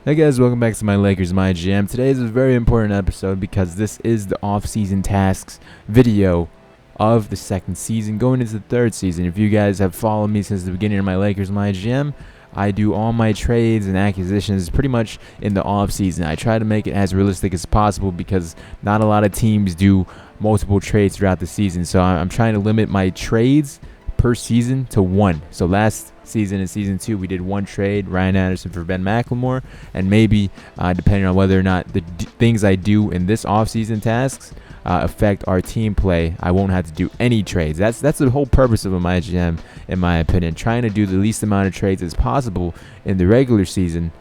Hey guys, welcome back to my Lakers MyGM. Today is a very important episode because this is the off-season tasks video of the second season, going into the third season. If you guys have followed me since the beginning of my Lakers MyGM, I do all my trades and acquisitions pretty much in the off-season. I try to make it as realistic as possible because not a lot of teams do multiple trades throughout the season. So I'm trying to limit my trades per season to one. So last season in season 2 we did one trade, Ryan Anderson for Ben McLemore, and maybe depending on whether or not the things I do in this off-season tasks affect our team play, I won't have to do any trades. That's the whole purpose of a MyGM, in my opinion, trying to do the least amount of trades as possible in the regular season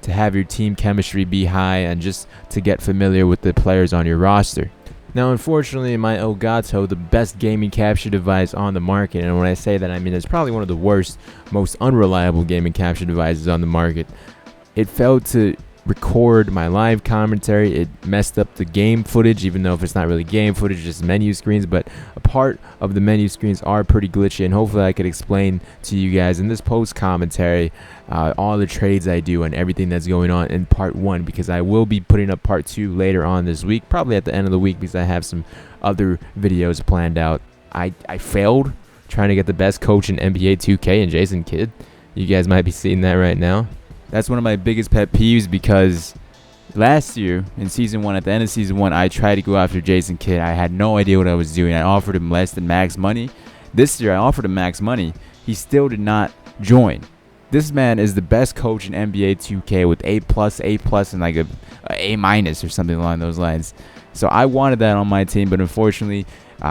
to have your team chemistry be high and just to get familiar with the players on your roster. Now, unfortunately, my Elgato, the best gaming capture device on the market, and when I say that, I mean it's probably one of the worst, most unreliable gaming capture devices on the market, it failed to record my live commentary. It messed up the game footage, even though if it's not really game footage, just menu screens, but a part of the menu screens are pretty glitchy, and hopefully I could explain to you guys in this post commentary all the trades I do and everything that's going on in part 1, because I will be putting up part 2 later on this week, probably at the end of the week, because I have some other videos planned out. I failed trying to get the best coach in NBA 2K and Jason Kidd. You guys might be seeing that right now. That's one of my biggest pet peeves, because last year in season 1, at the end of season 1, I tried to go after Jason Kidd. I had no idea what I was doing. I offered him less than max money. This year I offered him max money. He still did not join. This man is the best coach in NBA 2K with A+, and like a A- or something along those lines. So I wanted that on my team, but unfortunately,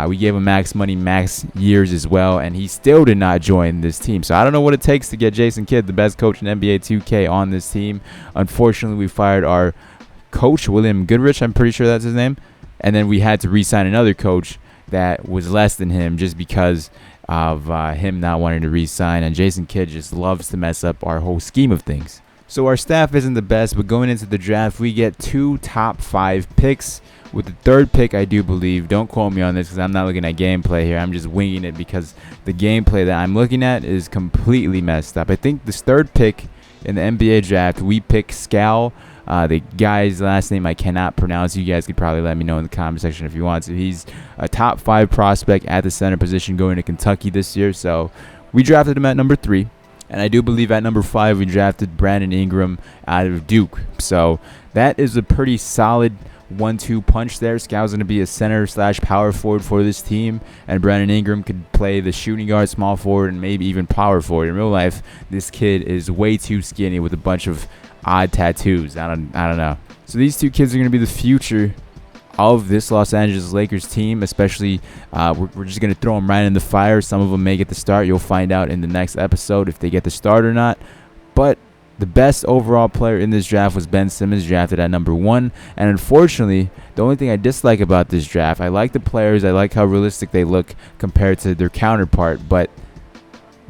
we gave him max money, max years as well, and he still did not join this team. So I don't know what it takes to get Jason Kidd, the best coach in NBA 2K, on this team. Unfortunately, we fired our coach, William Goodrich, I'm pretty sure that's his name, and then we had to re-sign another coach that was less than him just because of him not wanting to re-sign, and Jason Kidd just loves to mess up our whole scheme of things. So our staff isn't the best, but going into the draft, we get 2 top 5 picks. With the third pick, I do believe, don't quote me on this because I'm not looking at gameplay here, I'm just winging it because the gameplay that I'm looking at is completely messed up. I think this third pick in the NBA draft, we pick Scal. The guy's last name I cannot pronounce. You guys could probably let me know in the comment section if you want to. He's a top 5 prospect at the center position going to Kentucky this year. So we drafted him at number 3. And I do believe at number 5 we drafted Brandon Ingram out of Duke. So that is a pretty solid 1-2 punch there. Scal's going to be a center/power forward for this team, and Brandon Ingram could play the shooting guard, small forward, and maybe even power forward. In real life, this kid is way too skinny with a bunch of odd tattoos. I don't know. So these two kids are going to be the future of this Los Angeles Lakers team, especially we're just going to throw them right in the fire. Some of them may get the start. You'll find out in the next episode if they get the start or not. But the best overall player in this draft was Ben Simmons, drafted at number 1. And unfortunately, the only thing I dislike about this draft, I like the players, I like how realistic they look compared to their counterpart, but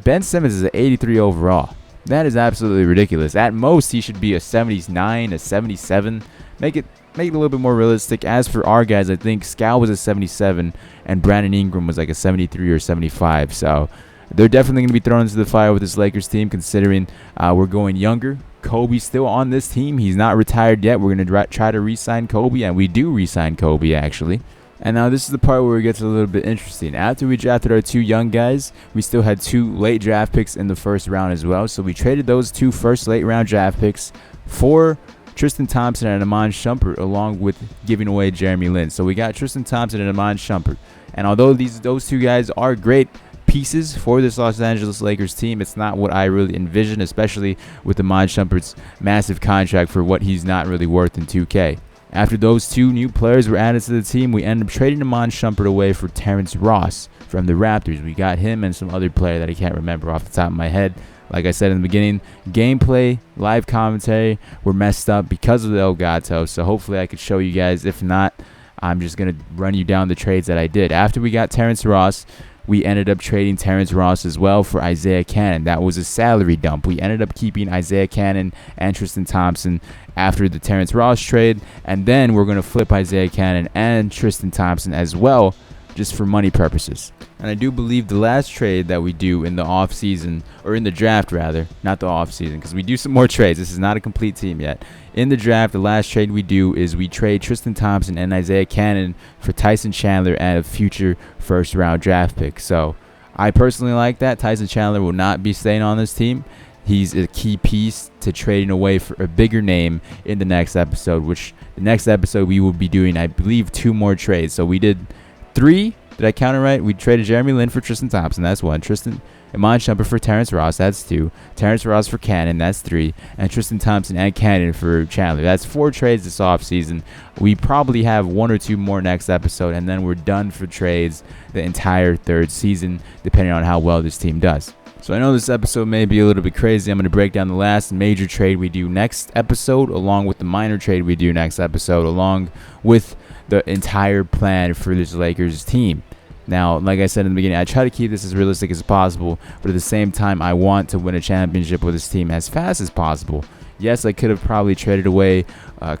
Ben Simmons is an 83 overall. That is absolutely ridiculous. At most, he should be a 79, a 77. Make it a little bit more realistic. As for our guys, I think Scal was a 77 and Brandon Ingram was like a 73 or 75. So they're definitely going to be thrown into the fire with this Lakers team, considering we're going younger. Kobe's still on this team. He's not retired yet. We're going to try to re-sign Kobe, and we do re-sign Kobe, actually. And now this is the part where it gets a little bit interesting. After we drafted our 2 young guys, we still had 2 late draft picks in the first round as well. So we traded those 2 first late round draft picks for Tristan Thompson and Iman Shumpert, along with giving away Jeremy Lin. So we got Tristan Thompson and Iman Shumpert. And although those 2 guys are great pieces for this Los Angeles Lakers team, it's not what I really envisioned, especially with Iman Shumpert's massive contract for what he's not really worth in 2K. After those 2 new players were added to the team, we ended up trading Iman Shumpert away for Terrence Ross from the Raptors. We got him and some other player that I can't remember off the top of my head. Like I said in the beginning, gameplay, live commentary were messed up because of the Elgato, so hopefully I could show you guys. If not, I'm just going to run you down the trades that I did. After we got Terrence Ross, we ended up trading Terrence Ross as well for Isaiah Cannon. That was a salary dump. We ended up keeping Isaiah Cannon and Tristan Thompson after the Terrence Ross trade, and then we're going to flip Isaiah Cannon and Tristan Thompson as well, just for money purposes. And I do believe the last trade that we do in the off season, or in the draft rather, not the off season, because we do some more trades. This is not a complete team yet. In the draft, the last trade we do is we trade Tristan Thompson and Isaiah Cannon for Tyson Chandler and a future first-round draft pick. So I personally like that. Tyson Chandler will not be staying on this team. He's a key piece to trading away for a bigger name in the next episode, which the next episode we will be doing, I believe, 2 more trades. So we did 3. Did I count it right? We traded Jeremy Lin for Tristan Thompson. That's 1. Tristan Iman Shumpert for Terrence Ross. That's 2. Terrence Ross for Cannon. That's 3. And Tristan Thompson and Cannon for Chandler. That's 4 trades this offseason. We probably have 1 or 2 more next episode, and then we're done for trades the entire 3rd season, depending on how well this team does. So I know this episode may be a little bit crazy. I'm going to break down the last major trade we do next episode, along with the minor trade we do next episode, along with the entire plan for this Lakers team. Now, like I said in the beginning, I try to keep this as realistic as possible, but at the same time, I want to win a championship with this team as fast as possible. Yes, I could have probably traded away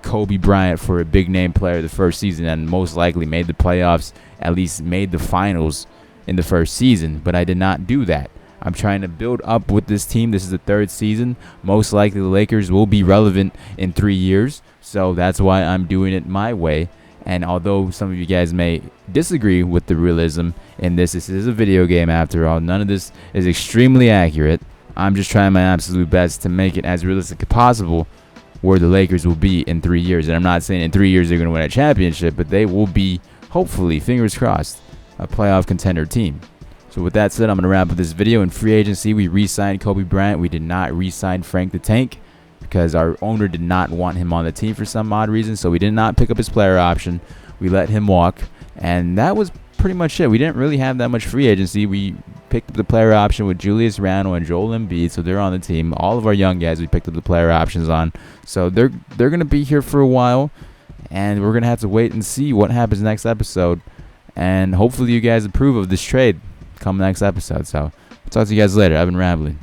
Kobe Bryant for a big-name player the first season and most likely made the playoffs, at least made the finals in the first season, but I did not do that. I'm trying to build up with this team. This is the 3rd season. Most likely the Lakers will be relevant in 3 years, so that's why I'm doing it my way. And although some of you guys may disagree with the realism in this is a video game after all. None of this is extremely accurate. I'm just trying my absolute best to make it as realistic as possible where the Lakers will be in 3 years. And I'm not saying in 3 years they're going to win a championship, but they will be, hopefully, fingers crossed, a playoff contender team. So with that said, I'm going to wrap up this video. In free agency, we re-signed Kobe Bryant. We did not re-sign Frank the Tank, because our owner did not want him on the team for some odd reason, so we did not pick up his player option. We let him walk, and that was pretty much it. We didn't really have that much free agency. We picked up the player option with Julius Randle and Joel Embiid, so they're on the team. All of our young guys we picked up the player options on, so they're going to be here for a while, and we're going to have to wait and see what happens next episode, and hopefully you guys approve of this trade come next episode. So I'll talk to you guys later. I've been rambling.